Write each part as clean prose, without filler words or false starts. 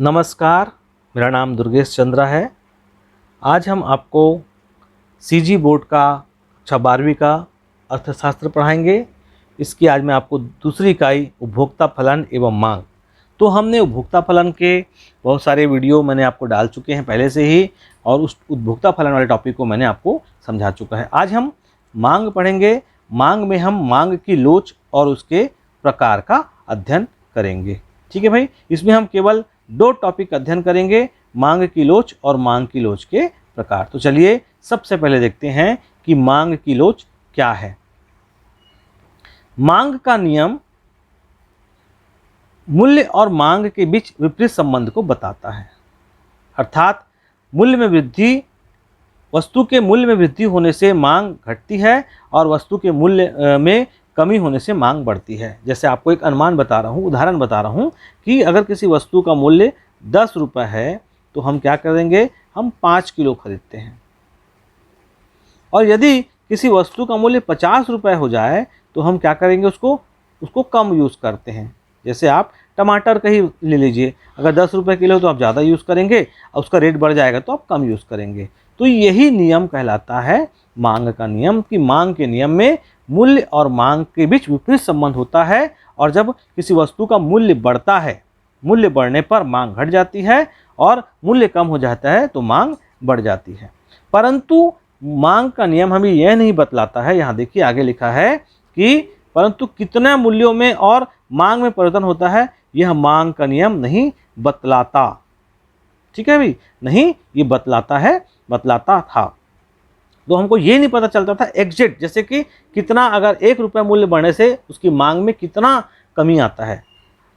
नमस्कार, मेरा नाम दुर्गेश चंद्रा है। आज हम आपको सीजी बोर्ड का 12वीं का अर्थशास्त्र पढ़ाएंगे। इसकी आज मैं आपको दूसरी इकाई उपभोक्ता फलन एवं मांग। तो हमने उपभोक्ता फलन के बहुत सारे वीडियो मैंने आपको डाल चुके हैं पहले से ही, और उस उपभोक्ता फलन वाले टॉपिक को मैंने आपको समझा चुका है। आज हम मांग पढ़ेंगे। मांग में हम मांग की लोच और उसके प्रकार का अध्ययन करेंगे। ठीक है भाई, इसमें हम केवल 2 टॉपिक अध्ययन करेंगे, मांग की लोच और मांग की लोच के प्रकार। तो चलिए सबसे पहले देखते हैं कि मांग की लोच क्या है। मांग का नियम मूल्य और मांग के बीच विपरीत संबंध को बताता है। अर्थात मूल्य में वृद्धि, वस्तु के मूल्य में वृद्धि होने से मांग घटती है और वस्तु के मूल्य में कमी होने से मांग बढ़ती है। जैसे आपको एक अनुमान बता रहा हूँ, उदाहरण बता रहा हूँ कि अगर किसी वस्तु का मूल्य 10 रुपये है तो हम क्या करेंगे, हम 5 किलो खरीदते हैं। और यदि किसी वस्तु का मूल्य 50 रुपये हो जाए तो हम क्या करेंगे, उसको कम यूज़ करते हैं। जैसे आप टमाटर का ही ले लीजिए, अगर 10 रुपये किलो तो आप ज़्यादा यूज़ करेंगे और उसका रेट बढ़ जाएगा तो आप कम यूज़ करेंगे। तो यही नियम कहलाता है मांग का नियम, कि मांग के नियम में मूल्य और मांग के बीच विपरीत संबंध होता है। और जब किसी वस्तु का मूल्य बढ़ता है, मूल्य बढ़ने पर मांग घट जाती है, और मूल्य कम हो जाता है तो मांग बढ़ जाती है। परंतु मांग का नियम हमें यह नहीं बतलाता है, यहाँ देखिए आगे लिखा है कि परंतु कितने मूल्यों में और मांग में परिवर्तन होता है, यह मांग का नियम नहीं बतलाता। ठीक है भाई, नहीं ये बतलाता था। तो हमको ये नहीं पता चलता था एग्जैक्ट, जैसे कि कितना, अगर 1 रुपये मूल्य बढ़ने से उसकी मांग में कितना कमी आता है,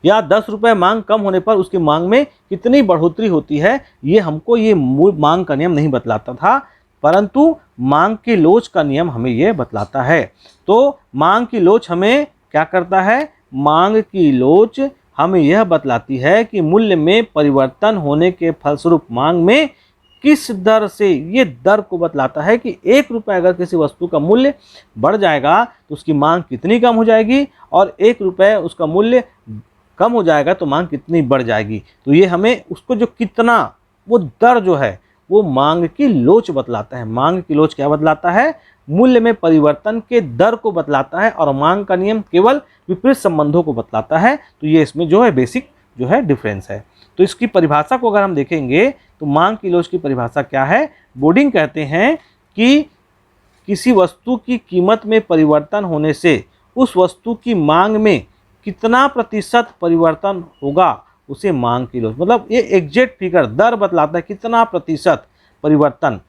या 10 रुपये मांग कम होने पर उसकी मांग में कितनी बढ़ोतरी होती है, ये हमको ये मांग का नियम नहीं बतलाता था। परंतु मांग की लोच का नियम हमें ये बतलाता है। तो मांग की लोच हमें क्या करता है, मांग की लोच हमें यह बतलाती है कि मूल्य में परिवर्तन होने के फलस्वरूप मांग में किस दर से, ये दर को बतलाता है कि 1 रुपये अगर किसी वस्तु का मूल्य बढ़ जाएगा तो उसकी मांग कितनी कम हो जाएगी, और 1 रुपये उसका मूल्य कम हो जाएगा तो मांग कितनी बढ़ जाएगी। तो ये हमें उसको जो कितना, वो दर जो है वो मांग की लोच बतलाता है। मांग की लोच क्या बतलाता है, मूल्य में परिवर्तन के दर को बतलाता है, और मांग का नियम केवल विपरीत संबंधों को बतलाता है। तो ये इसमें जो है बेसिक जो है डिफरेंस है। तो इसकी परिभाषा को अगर हम देखेंगे तो मांग की लोच की परिभाषा क्या है, बोर्डिंग कहते हैं कि किसी वस्तु की कीमत में परिवर्तन होने से उस वस्तु की मांग में कितना प्रतिशत परिवर्तन होगा, उसे मांग की लोच, मतलब ये एग्जैक्ट फिगर दर बतलाता है कितना प्रतिशत परिवर्तन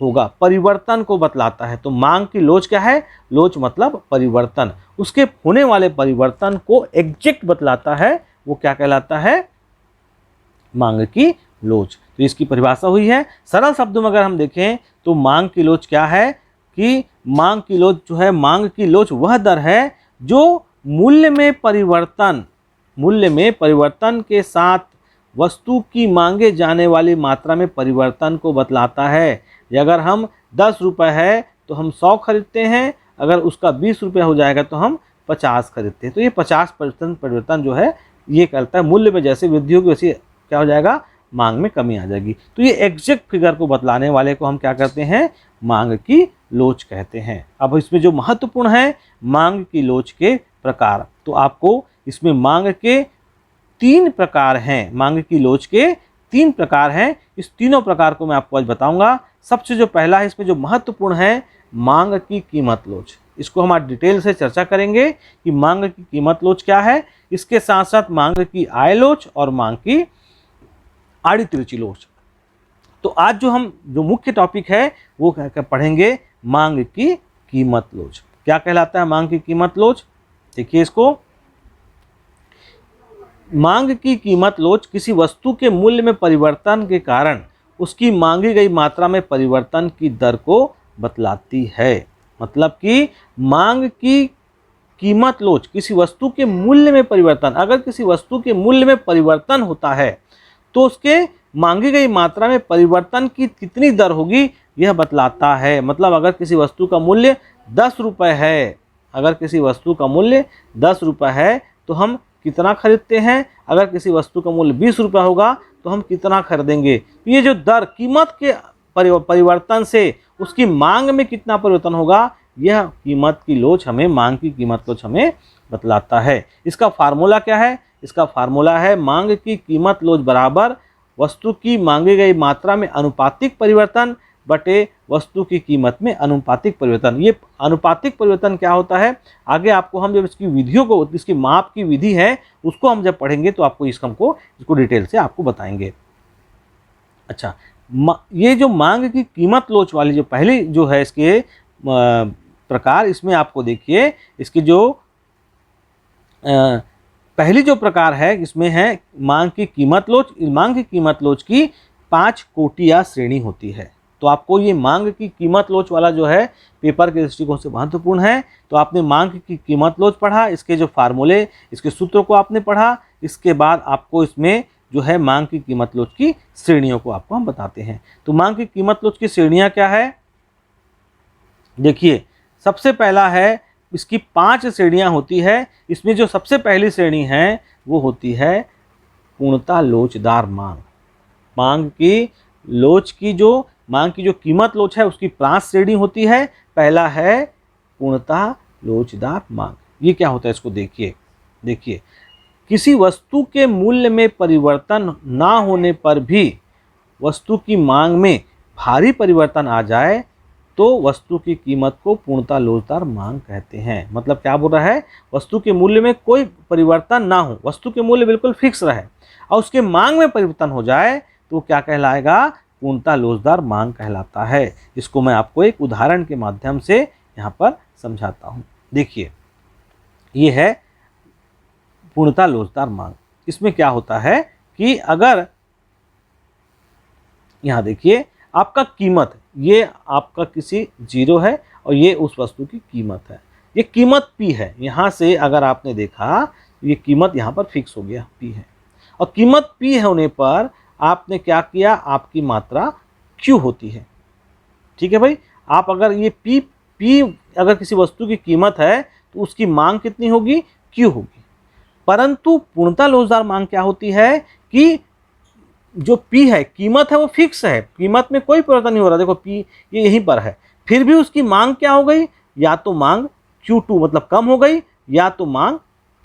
होगा, परिवर्तन को बतलाता है। तो मांग की लोच क्या है, लोच मतलब परिवर्तन, उसके होने वाले परिवर्तन को एग्जैक्ट बतलाता है, वो क्या कहलाता है, मांग की लोच। तो इसकी परिभाषा हुई है। सरल शब्दों में अगर हम देखें तो मांग की लोच क्या है, कि मांग की लोच जो है, मांग की लोच वह दर है जो मूल्य में परिवर्तन के साथ वस्तु की मांगे जाने वाली मात्रा में परिवर्तन को बतलाता है। अगर हम 10 रुपये है तो हम 100 खरीदते हैं, अगर उसका 20 रुपये हो जाएगा तो हम 50 खरीदते हैं। तो ये 50% परिवर्तन जो है ये कहता है मूल्य में जैसे वृद्धि होगी वैसे क्या हो जाएगा, मांग में कमी आ जाएगी। तो ये एग्जैक्ट फिगर को बतलाने वाले को हम क्या कहते हैं, मांग की लोच कहते हैं। अब इसमें जो महत्वपूर्ण है मांग की लोच के प्रकार, तो आपको इसमें मांग के 3 प्रकार हैं, मांग की लोच के 3 प्रकार हैं। इस तीनों प्रकार को मैं आपको आज बताऊंगा। सबसे जो पहला है इसमें जो महत्वपूर्ण है, मांग की कीमत लोच। इसको हम आज डिटेल से चर्चा करेंगे कि मांग की कीमत लोच क्या है। इसके साथ साथ मांग की आय लोच और मांग की आड़ी तिरछी लोच। तो आज जो मुख्य टॉपिक है वो पढ़ेंगे मांग की कीमत लोच। क्या कहलाता है मांग की कीमत लोच, देखिए इसको। मांग की कीमत लोच किसी वस्तु के मूल्य में परिवर्तन के कारण उसकी मांगी गई मात्रा में परिवर्तन की दर को बतलाती है। मतलब कि मांग की कीमत लोच किसी वस्तु के मूल्य में परिवर्तन, अगर किसी वस्तु के मूल्य में परिवर्तन होता है तो उसके मांगी गई मात्रा में परिवर्तन की कितनी दर होगी यह बतलाता है। मतलब अगर किसी वस्तु का मूल्य 10 रुपये है, अगर किसी वस्तु का मूल्य 10 रुपये है तो हम कितना खरीदते हैं, अगर किसी वस्तु का मूल्य 20 रुपये होगा तो हम कितना खरीदेंगे। तो ये जो दर कीमत के परिवर्तन से उसकी मांग में कितना परिवर्तन होगा, यह कीमत की लोच हमें, मांग की कीमत लोच हमें बतलाता है। इसका फार्मूला क्या है, इसका फार्मूला है मांग की कीमत लोच बराबर वस्तु की मांगी गई मात्रा में अनुपातिक परिवर्तन बटे वस्तु की कीमत में अनुपातिक परिवर्तन। ये अनुपातिक परिवर्तन क्या होता है, आगे आपको हम जब इसकी विधियों को, इसकी माप की विधि है उसको हम जब पढ़ेंगे तो आपको इसको डिटेल से आपको बताएंगे। अच्छा, ये जो मांग की कीमत लोच वाली जो पहली जो है इसके प्रकार, इसमें आपको देखिए इसकी जो पहली जो प्रकार है इसमें है मांग की कीमत लोच। मांग की कीमत लोच की 5 कोटि या श्रेणी होती है। तो आपको ये मांग की कीमत लोच वाला जो है पेपर के दृष्टिकोण से महत्वपूर्ण है। तो आपने मांग की कीमत लोच पढ़ा, इसके जो फार्मूले, इसके सूत्रों को आपने पढ़ा। इसके बाद आपको इसमें जो है मांग की कीमत लोच की श्रेणियों को आपको हम बताते हैं। तो मांग की कीमत लोच की श्रेणियां क्या है, देखिए सबसे पहला है, इसकी 5 श्रेणियां होती है। इसमें जो सबसे पहली श्रेणी है वो होती है पूर्णता लोचदार मांग। मांग की लोच की जो मांग की जो कीमत लोच है उसकी 5 श्रेणी होती है। पहला है पूर्णता लोचदार मांग। ये क्या होता है इसको देखिए किसी वस्तु के मूल्य में परिवर्तन ना होने पर भी वस्तु की मांग में भारी परिवर्तन आ जाए तो वस्तु की कीमत को पूर्णता लोचदार मांग कहते हैं। मतलब क्या बोल रहा है, वस्तु के मूल्य में कोई परिवर्तन ना हो, वस्तु के मूल्य बिल्कुल फिक्स रहे और उसके मांग में परिवर्तन हो जाए तो क्या कहलाएगा, पूर्णता लोचदार मांग कहलाता है। इसको मैं आपको एक उदाहरण के माध्यम से यहाँ पर समझाता हूँ। देखिए ये है पूर्णता लोचदार मांग। इसमें क्या होता है कि अगर यहाँ देखिए आपका कीमत, ये आपका किसी 0 है और ये उस वस्तु की कीमत है। ये कीमत P है। यहाँ से अगर आपने देखा ये कीमत यहाँ पर फिक्स हो गया P है और कीमत P होने पर आपने क्या किया, आपकी मात्रा Q होती है। ठीक है भाई, आप अगर ये P अगर किसी वस्तु की कीमत है तो उसकी मांग कितनी होगी, Q होगी। परंतु पूर्णता लोचदार मांग क्या होती है कि जो P है, कीमत है वो फिक्स है, कीमत में कोई परिवर्तन नहीं हो रहा। देखो P ये यहीं पर है, फिर भी उसकी मांग क्या हो गई, या तो मांग Q2 मतलब कम हो गई या तो मांग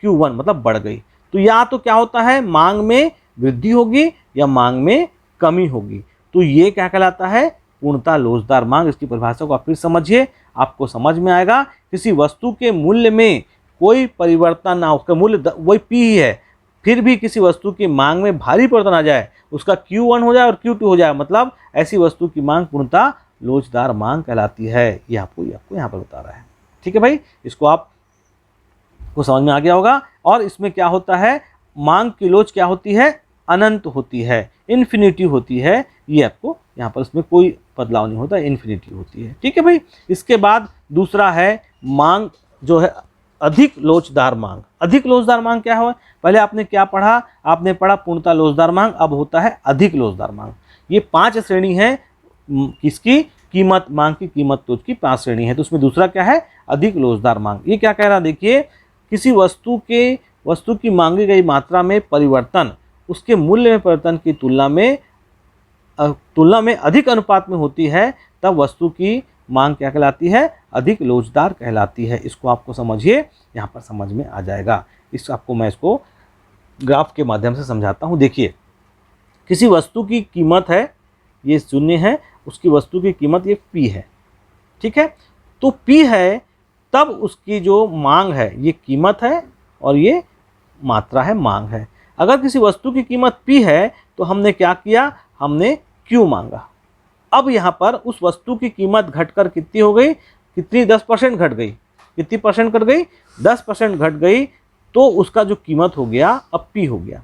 Q1 मतलब बढ़ गई। तो या तो क्या होता है, मांग में वृद्धि होगी या मांग में कमी होगी। तो ये क्या कहलाता है, पूर्णता लोचदार मांग। इसकी परिभाषा को आप फिर समझिए, आपको समझ में आएगा। किसी वस्तु के मूल्य में कोई परिवर्तन ना हो, उसका मूल्य वही P ही है, फिर भी किसी वस्तु की मांग में भारी परिवर्तन आ जाए, उसका Q1 हो जाए और Q2 हो जाए, मतलब ऐसी वस्तु की मांग पूर्णता लोचदार मांग कहलाती है। ये आपको यहाँ पर बता रहा है। ठीक है भाई, इसको आप को समझ में आ गया होगा। और इसमें क्या होता है, मांग की लोच क्या होती है, अनंत होती है, इन्फिनिटी होती है। ये आपको यहाँ पर इसमें कोई बदलाव नहीं होता, इन्फिनिटी होती है। ठीक है भाई, इसके बाद दूसरा है मांग जो है अधिक लोचदार मांग। अधिक लोचदार मांग क्या है, पहले आपने क्या पढ़ा, आपने पढ़ा पूर्णता लोचदार मांग, अब होता है अधिक लोचदार मांग। ये 5 श्रेणी है किसकी, कीमत, मांग की कीमत लोच की 5 श्रेणी है। तो उसमें दूसरा क्या है, अधिक लोचदार मांग। ये क्या कह रहा है, देखिए किसी वस्तु की मांगी गई मात्रा में परिवर्तन उसके मूल्य में परिवर्तन की तुलना में अधिक अनुपात में होती है, तब वस्तु की मांग क्या कहलाती है, अधिक लोचदार कहलाती है। इसको आपको समझिए, यहाँ पर समझ में आ जाएगा। मैं इसको ग्राफ के माध्यम से समझाता हूँ। देखिए किसी वस्तु की कीमत है, ये 0 है, उसकी वस्तु की कीमत ये P है। ठीक है, तो P है तब उसकी जो मांग है ये कीमत है और ये मात्रा है, मांग है। अगर किसी वस्तु की कीमत P है तो हमने क्या किया, हमने Q मांगा। अब यहाँ पर उस वस्तु की कीमत घटकर कितनी हो गई, कितनी 10% घट गई, कितनी परसेंट घट गई, 10% घट गई। तो उसका जो कीमत हो गया अब P हो गया।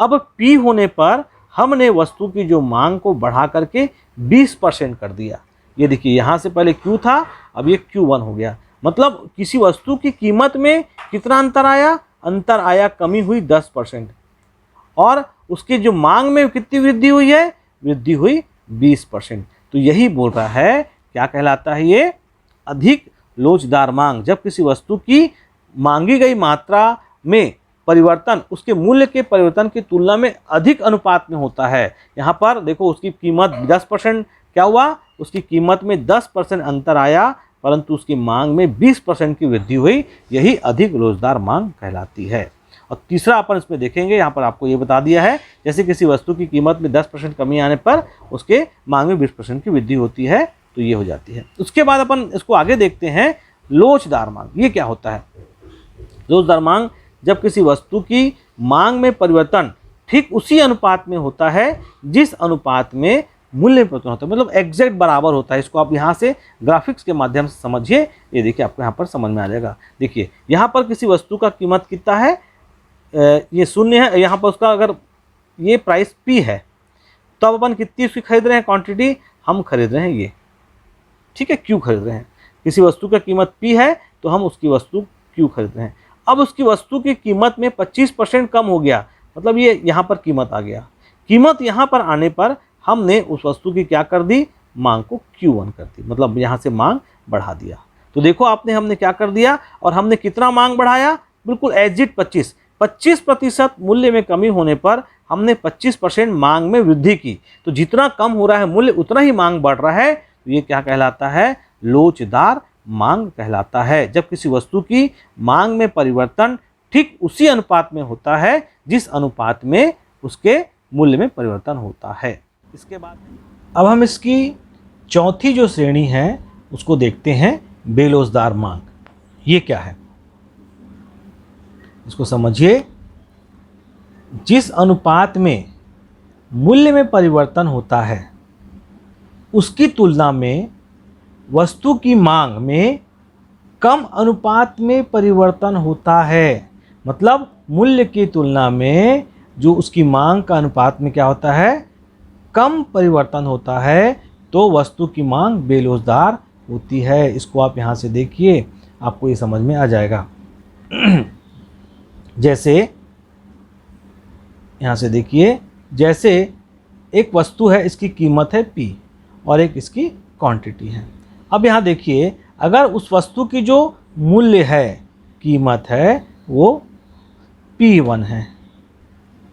अब P होने पर हमने वस्तु की जो मांग को बढ़ा करके 20% कर दिया। ये देखिए यहाँ से पहले Q था, अब ये Q1 हो गया। मतलब किसी वस्तु की कीमत में कितना अंतर आया, अंतर आया, कमी हुई 10%, और उसकी जो मांग में कितनी वृद्धि हुई है, वृद्धि हुई 20%। तो यही बोल रहा है, क्या कहलाता है ये, अधिक लोचदार मांग। जब किसी वस्तु की मांगी गई मात्रा में परिवर्तन उसके मूल्य के परिवर्तन की तुलना में अधिक अनुपात में होता है। यहाँ पर देखो उसकी कीमत 10% क्या हुआ, उसकी कीमत में 10% अंतर आया, परंतु उसकी मांग में 20% की वृद्धि हुई, यही अधिक रोजगार मांग कहलाती है। और तीसरा अपन इसमें देखेंगे, यहाँ पर आपको ये बता दिया है, जैसे किसी वस्तु की कीमत में 10% कमी आने पर उसके मांग में 20% की वृद्धि होती है, तो ये हो जाती है। उसके बाद अपन इसको आगे देखते हैं, लोचदार मांग। ये क्या होता है? लोचदार मांग जब किसी वस्तु की मांग में परिवर्तन ठीक उसी अनुपात में होता है जिस अनुपात में मूल्य में परिवर्तन होता है, मतलब एग्जैक्ट बराबर होता है। इसको आप यहाँ से ग्राफिक्स के माध्यम से समझिए, ये देखिए आपको यहाँ पर समझ में आ जाएगा। देखिए यहाँ पर किसी वस्तु का कीमत कितना है, ये 0 है, यहाँ पर उसका अगर ये प्राइस P है, तो अब अपन कितनी उसकी खरीद रहे हैं, क्वांटिटी हम खरीद रहे हैं ये, ठीक है, Q खरीद रहे हैं। किसी वस्तु का कीमत P है तो हम उसकी वस्तु Q खरीद रहे हैं। अब उसकी वस्तु की कीमत में 25% कम हो गया, मतलब ये यहाँ पर कीमत आ गया। कीमत यहाँ पर आने पर हमने उस वस्तु की क्या कर दी, मांग को Q1 कर दी, मतलब यहाँ से मांग बढ़ा दिया। तो देखो हमने क्या कर दिया, और हमने कितना मांग बढ़ाया, बिल्कुल एग्जिट 25% मूल्य में कमी होने पर हमने 25% मांग में वृद्धि की। तो जितना कम हो रहा है मूल्य उतना ही मांग बढ़ रहा है, तो ये क्या कहलाता है, लोचदार मांग कहलाता है। जब किसी वस्तु की मांग में परिवर्तन ठीक उसी अनुपात में होता है जिस अनुपात में उसके मूल्य में परिवर्तन होता है। इसके बाद अब हम इसकी चौथी जो श्रेणी है उसको देखते हैं, बेलोचदार मांग। ये क्या है, इसको समझिए। जिस अनुपात में मूल्य में परिवर्तन होता है उसकी तुलना में वस्तु की मांग में कम अनुपात में परिवर्तन होता है, मतलब मूल्य की तुलना में जो उसकी मांग का अनुपात में क्या होता है, कम परिवर्तन होता है, तो वस्तु की मांग बेलोचदार होती है। इसको आप यहाँ से देखिए, आपको ये समझ में आ जाएगा। जैसे यहाँ से देखिए, जैसे एक वस्तु है, इसकी कीमत है P और एक इसकी क्वांटिटी है। अब यहाँ देखिए, अगर उस वस्तु की जो मूल्य है, कीमत है, वो P1 है,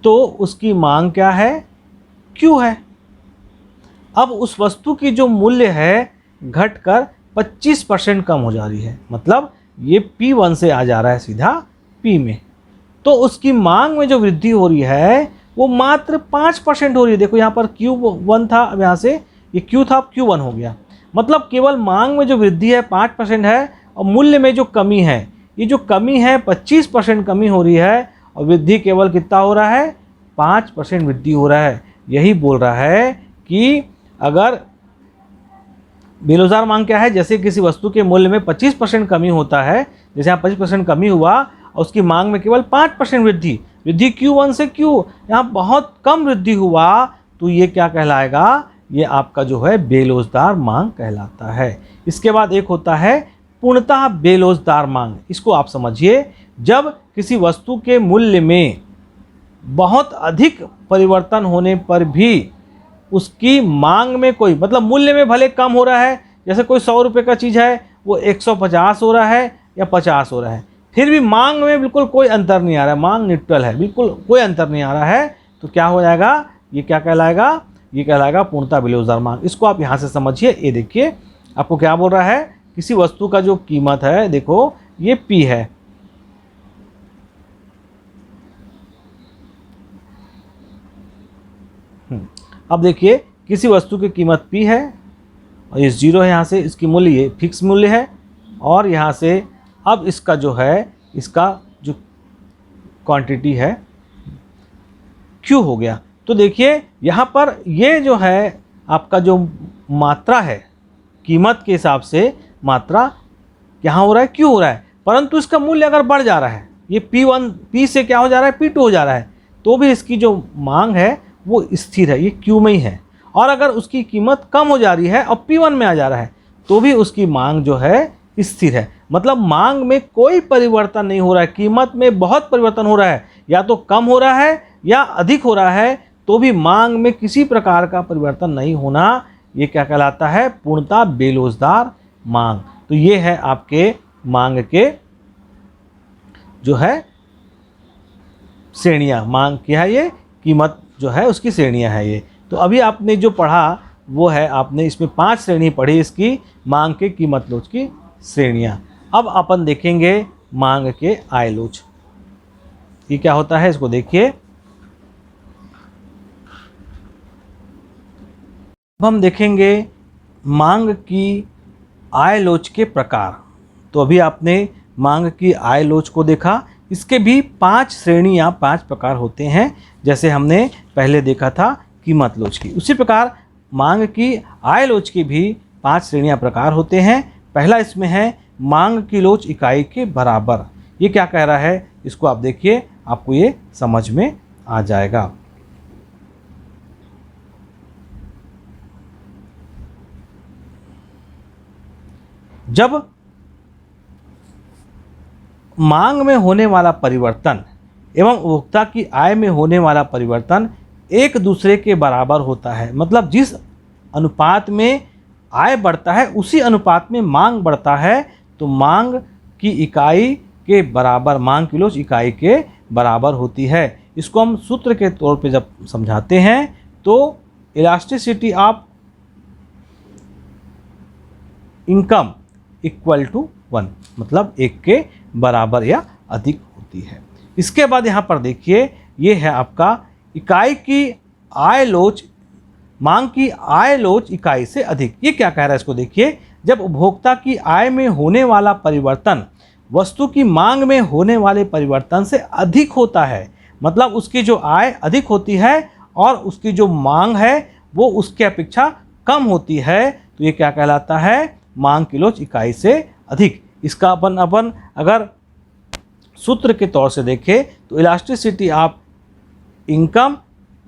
तो उसकी मांग क्या है, Q है। अब उस वस्तु की जो मूल्य है घटकर 25% कम हो जा रही है, मतलब ये P1 से आ जा रहा है सीधा P में, तो उसकी मांग में जो वृद्धि हो रही है वो मात्र 5% हो रही है। देखो यहाँ पर Q1 था, अब यहाँ से ये Q था, अब Q1 हो गया, मतलब केवल मांग में जो वृद्धि है 5% है, और मूल्य में जो कमी है, ये जो कमी है 25% कमी हो रही है, और वृद्धि केवल कितना हो रहा है, 5% वृद्धि हो रहा है। यही बोल रहा है कि अगर बेलोचदार मांग क्या है, जैसे किसी वस्तु के मूल्य में 25% कमी होता है, जैसे यहाँ 25% कमी हुआ और उसकी मांग में केवल 5% वृद्धि Q1 से Q यहाँ बहुत कम वृद्धि हुआ, तो ये क्या कहलाएगा, ये आपका जो है बेलोचदार मांग कहलाता है। इसके बाद एक होता है पूर्णतः बेलोचदार मांग। इसको आप समझिए, जब किसी वस्तु के मूल्य में बहुत अधिक परिवर्तन होने पर भी उसकी मांग में कोई, मतलब मूल्य में भले कम हो रहा है, जैसे कोई 100 रुपये का चीज़ है वो 150 हो रहा है या 50 हो रहा है, फिर भी मांग में बिल्कुल कोई अंतर नहीं आ रहा है, मांग न्यूट्रल है, बिल्कुल कोई अंतर नहीं आ रहा है, तो क्या हो जाएगा, ये क्या कहलाएगा, ये कहलाएगा पूर्णतः बेलोचदार मांग। इसको आप यहाँ से समझिए। ये देखिए आपको क्या बोल रहा है, किसी वस्तु का जो कीमत है, देखो ये P है, अब देखिए किसी वस्तु की कीमत P है और ये 0 है, यहाँ से इसकी मूल्य ये फिक्स मूल्य है, और यहाँ से अब इसका जो है, इसका जो क्वांटिटी है Q हो गया। तो देखिए यहाँ पर ये जो है आपका जो मात्रा है, कीमत के हिसाब से मात्रा यहाँ हो रहा है, Q हो रहा है, परंतु इसका मूल्य अगर बढ़ जा रहा है, ये P से क्या हो जा रहा है, P2 हो जा रहा है, तो भी इसकी जो मांग है वो स्थिर है, ये Q में ही है। और अगर उसकी कीमत कम हो जा रही है और P1 में आ जा रहा है, तो भी उसकी मांग जो है स्थिर है, मतलब मांग में कोई परिवर्तन नहीं हो रहा है। कीमत में बहुत परिवर्तन हो रहा है, या तो कम हो रहा है या अधिक हो रहा है, तो भी मांग में किसी प्रकार का परिवर्तन नहीं होना, ये क्या कहलाता है, पूर्णतः बेलोचदार मांग। तो ये है आपके मांग के जो है श्रेणियाँ, मांग की है ये, कीमत जो है उसकी श्रेणियाँ है ये। तो अभी आपने जो पढ़ा वो है, आपने इसमें 5 श्रेणी पढ़ी इसकी, मांग के, कीमत लोच की श्रेणियाँ। अब अपन देखेंगे मांग के आय लोच, ये क्या होता है इसको देखिए। अब हम देखेंगे मांग की आय लोच के प्रकार। तो अभी आपने मांग की आय लोच को देखा, इसके भी 5 श्रेणी या 5 प्रकार होते हैं, जैसे हमने पहले देखा था कीमत लोच की। उसी प्रकार मांग की आय लोच की भी 5 श्रेणियाँ प्रकार होते हैं। पहला इसमें है मांग की लोच इकाई के बराबर। ये क्या कह रहा है इसको आप देखिए, आपको ये समझ में आ जाएगा। जब मांग में होने वाला परिवर्तन एवं उपभोक्ता की आय में होने वाला परिवर्तन एक दूसरे के बराबर होता है, मतलब जिस अनुपात में आय बढ़ता है उसी अनुपात में मांग बढ़ता है, तो मांग की इकाई के बराबर, मांग की लोच इकाई के बराबर होती है। इसको हम सूत्र के तौर पे जब समझाते हैं तो elasticity of income equal to 1, मतलब 1 के बराबर या अधिक होती है। इसके बाद यहाँ पर देखिए, ये है आपका इकाई की आय लोच, मांग की आय लोच इकाई से अधिक। ये क्या कह रहा है इसको देखिए, जब उपभोक्ता की आय में होने वाला परिवर्तन वस्तु की मांग में होने वाले परिवर्तन से अधिक होता है, मतलब उसकी जो आय अधिक होती है और उसकी जो मांग है वो उसके अपेक्षा कम होती है, तो ये क्या कहलाता है, मांग की लोच इकाई से अधिक। इसका अपन अगर सूत्र के तौर से देखें तो elasticity of income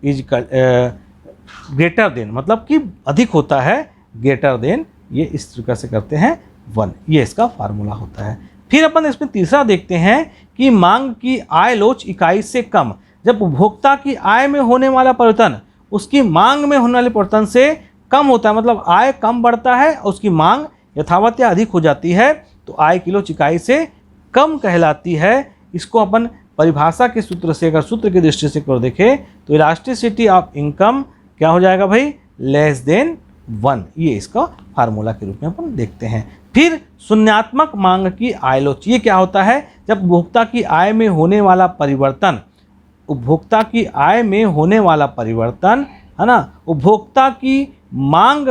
is greater than, मतलब कि अधिक होता है, ग्रेटर देन, ये इस तरीके से करते हैं 1, ये इसका फार्मूला होता है। फिर अपन इसमें तीसरा देखते हैं कि मांग की आय लोच इकाई से कम, जब उपभोक्ता की आय में होने वाला परिवर्तन उसकी मांग में होने वाले परिवर्तन से कम होता है, मतलब आय कम बढ़ता है और उसकी मांग यथावत या अधिक हो जाती है, तो आय की लोच इकाई से कम कहलाती है। इसको अपन परिभाषा के सूत्र से, अगर सूत्र की दृष्टि से कर देखें तो इलास्टिसिटी ऑफ इनकम क्या हो जाएगा भाई, लेस देन 1, ये इसका फार्मूला के रूप में अपन देखते हैं। फिर शून्यात्मक मांग की आय लोच, ये क्या होता है, जब उपभोक्ता की आय में होने वाला परिवर्तन, उपभोक्ता की आय में होने वाला परिवर्तन है ना, उपभोक्ता की मांग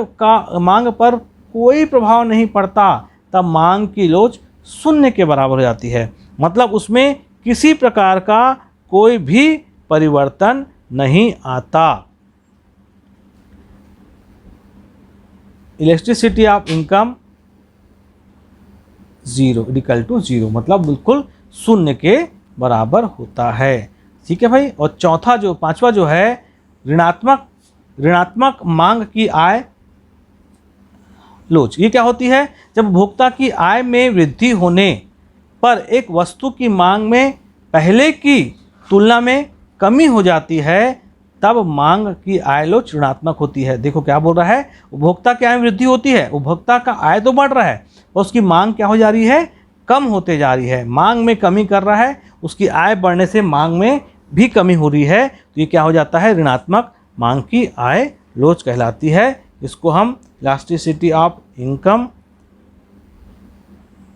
पर कोई प्रभाव नहीं पड़ता, तब मांग की लोच 0 के बराबर हो जाती है, मतलब उसमें किसी प्रकार का कोई भी परिवर्तन नहीं आता। Electricity of income 0 equal to 0, मतलब बिल्कुल 0 के बराबर होता है। ठीक है भाई। और चौथा जो, पांचवा जो है ऋणात्मक मांग की आय लोच। ये क्या होती है, जब उपभोक्ता की आय में वृद्धि होने पर एक वस्तु की मांग में पहले की तुलना में कमी हो जाती है, तब मांग की आय लोच ऋणात्मक होती है। देखो क्या बोल रहा है, उपभोक्ता की आय में वृद्धि होती है, उपभोक्ता का आय तो बढ़ रहा है और उसकी मांग क्या हो जा रही है, कम होते जा रही है। मांग में कमी कर रहा है, उसकी आय बढ़ने से मांग में भी कमी हो रही है, तो ये क्या हो जाता है, ऋणात्मक मांग की आय लोच कहलाती है। इसको हम elasticity of income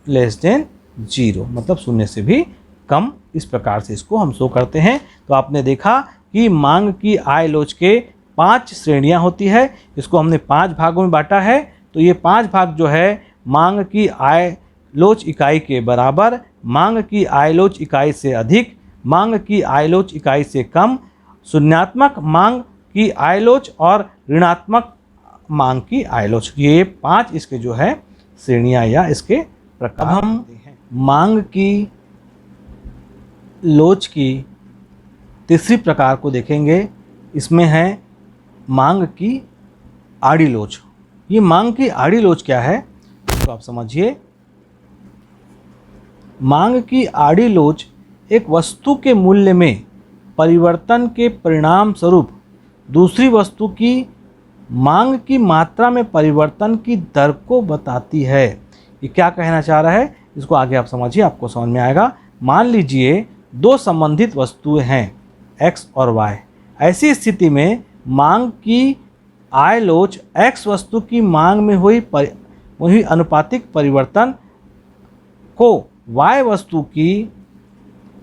less than 0, मतलब 0 से भी कम, इस प्रकार से इसको हम शो करते हैं। तो आपने देखा कि मांग की आय लोच के 5 श्रेणियां होती है, इसको हमने 5 भागों में बांटा है। तो ये 5 भाग जो है, मांग की आय लोच इकाई के बराबर, मांग की आय लोच इकाई से अधिक, मांग की आय लोच इकाई से कम, शून्यात्मक मांग की आय लोच और ऋणात्मक मांग की आय लोच, ये 5 इसके जो है श्रेणियां या इसके प्रकार। अब हम मांग की लोच की तीसरी प्रकार को देखेंगे। इसमें है मांग की आड़ी लोच। ये मांग की आड़ी लोच क्या है, तो आप समझिए। मांग की आड़ी लोच एक वस्तु के मूल्य में परिवर्तन के परिणाम स्वरूप दूसरी वस्तु की मांग की मात्रा में परिवर्तन की दर को बताती है। ये क्या कहना चाह रहा है, इसको आगे आप समझिए, आपको समझ में आएगा। मान लीजिए दो संबंधित वस्तुएं हैं x और y। ऐसी स्थिति में मांग की आय लोच x वस्तु की मांग में हुई अनुपातिक परिवर्तन को y वस्तु की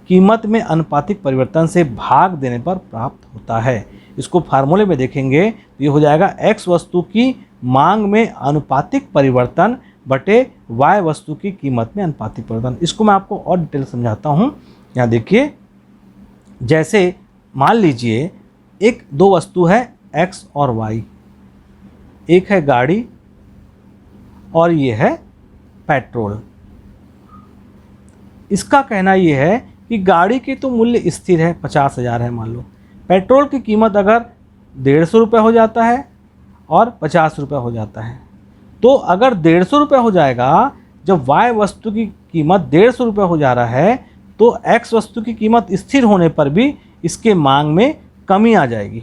कीमत में अनुपातिक परिवर्तन से भाग देने पर प्राप्त होता है। इसको फार्मूले में देखेंगे तो ये हो जाएगा x वस्तु की मांग में अनुपातिक परिवर्तन बटे y वस्तु की कीमत में अनुपातिक परिवर्तन। इसको मैं आपको और डिटेल समझाता हूँ। यहाँ देखिए, जैसे मान लीजिए दो वस्तु है x और y, एक है गाड़ी और ये है पेट्रोल। इसका कहना ये है कि गाड़ी की तो मूल्य स्थिर है, 50,000 है मान लो। पेट्रोल की कीमत अगर 150 रुपये हो जाता है और 50 रुपये हो जाता है, तो अगर 150 रुपये हो जाएगा, जब y वस्तु की कीमत 150 रुपये हो जा रहा है, तो x वस्तु की कीमत स्थिर होने पर भी इसके मांग में कमी आ जाएगी।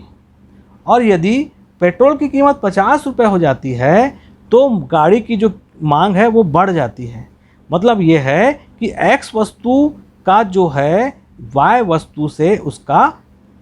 और यदि पेट्रोल की कीमत 50 रुपये हो जाती है तो गाड़ी की जो मांग है वो बढ़ जाती है। मतलब ये है कि x वस्तु का जो है y वस्तु से उसका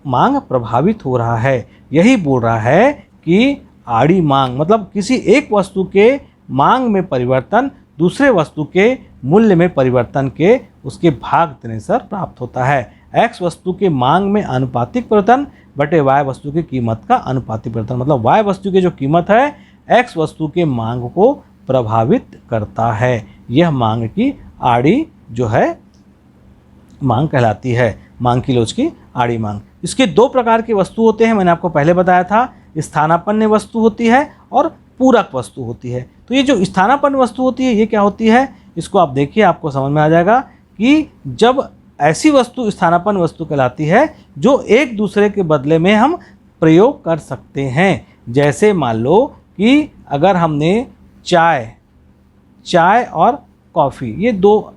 मांग प्रभावित हो रहा है। यही बोल रहा है कि आड़ी मांग मतलब किसी एक वस्तु के मांग में परिवर्तन दूसरे वस्तु के मूल्य में परिवर्तन के उसके भाग देने से प्राप्त होता है। x वस्तु के मांग में अनुपातिक परिवर्तन बटे y वस्तु की कीमत का अनुपातिक परिवर्तन, मतलब y वस्तु की जो कीमत है x वस्तु के मांग को प्रभावित करता है। यह मांग की आड़ी जो है मांग कहलाती है, मांग की लोच की आड़ी मांग। इसके दो प्रकार की वस्तु होते हैं, मैंने आपको पहले बताया था। स्थानापन्न वस्तु होती है और पूरक वस्तु होती है। तो ये जो स्थानापन्न वस्तु होती है ये क्या होती है, इसको आप देखिए, आपको समझ में आ जाएगा कि जब ऐसी वस्तु स्थानापन्न वस्तु कहलाती है जो एक दूसरे के बदले में हम प्रयोग कर सकते हैं। जैसे मान लो कि अगर हमने चाय और कॉफ़ी ये दो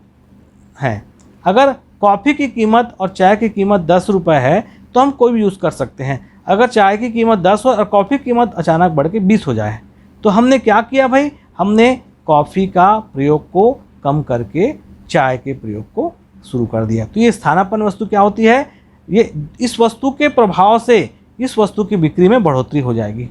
हैं, अगर कॉफ़ी की कीमत और चाय की कीमत 10 रुपये है तो हम कोई भी यूज़ कर सकते हैं। अगर चाय की कीमत 10 हो और कॉफ़ी की कीमत अचानक बढ़ के 20 हो जाए तो हमने क्या किया भाई, हमने कॉफ़ी का प्रयोग को कम करके चाय के प्रयोग को शुरू कर दिया। तो ये स्थानापन्न वस्तु क्या होती है, ये इस वस्तु के प्रभाव से इस वस्तु की बिक्री में बढ़ोतरी हो जाएगी।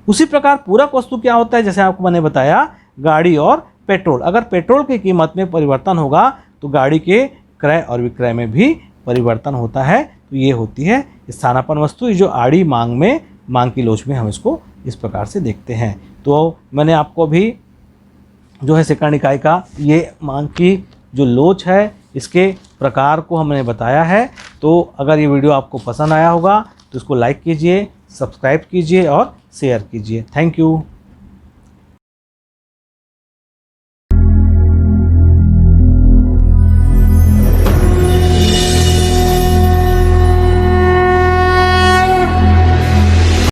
उसी प्रकार पूरक वस्तु क्या होता है, जैसे आपको मैंने बताया गाड़ी और पेट्रोल। अगर पेट्रोल की कीमत में परिवर्तन होगा तो गाड़ी के क्रय और विक्रय में भी परिवर्तन होता है। तो ये होती है स्थानापन्न वस्तु, जो आड़ी मांग की लोच में हम इसको इस प्रकार से देखते हैं। तो मैंने आपको भी जो है सेकंड इकाई का ये मांग की जो लोच है इसके प्रकार को हमने बताया है। तो अगर ये वीडियो आपको पसंद आया होगा तो इसको लाइक कीजिए, सब्सक्राइब कीजिए और शेयर कीजिए। Thank you.